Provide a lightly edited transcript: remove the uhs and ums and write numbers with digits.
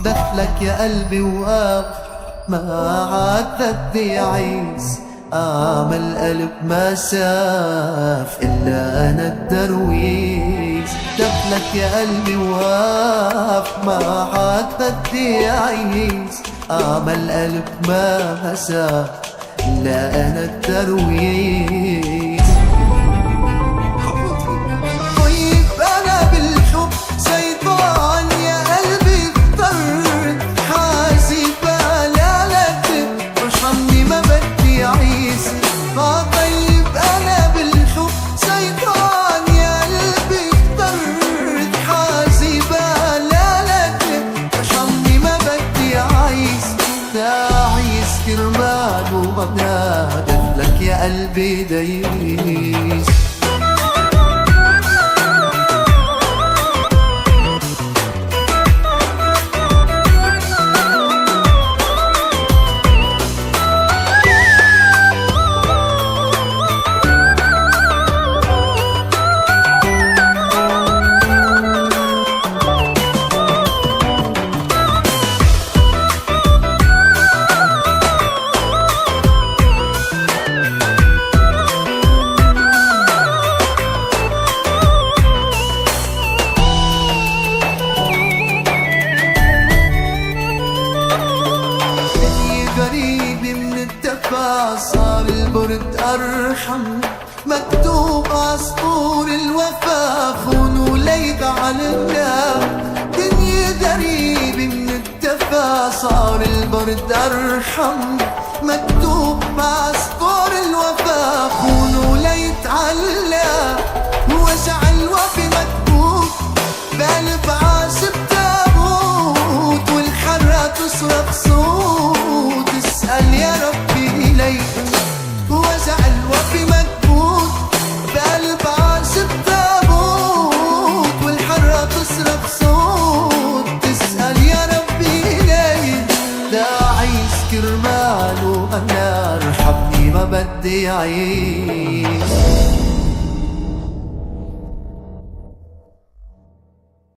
دخلك يا قلبي وقف ما عاد بدي أعيس، أعمل قلب ما شاف إلا أنا الدرويش. دخلك يا قلبي وقف ما عاد بدي أعيش، أعمل قلب ما شاف إلا أنا الدرويش. كرمال ومغنى دخلك يا قلبي دايس. صار البرد أرحم، مكتوب عصفور الوفا خون وليد على النار. دنيا غريبة من الدفا صار البرد أرحم، مكتوب عصفور الوفا خون وليد على النار. وجع الوفا مكتوب بقلب عاشق تابوت، والحرة تصرخ صوت تسأل يا ربي إليك. وجع الوفي مكبوت بقلب عاشق تابوت، والحرة تصرخ صوت تسأل يا ربي إليك. لا أعيش كرمال وأنا ارحمني ما بدي أعيش.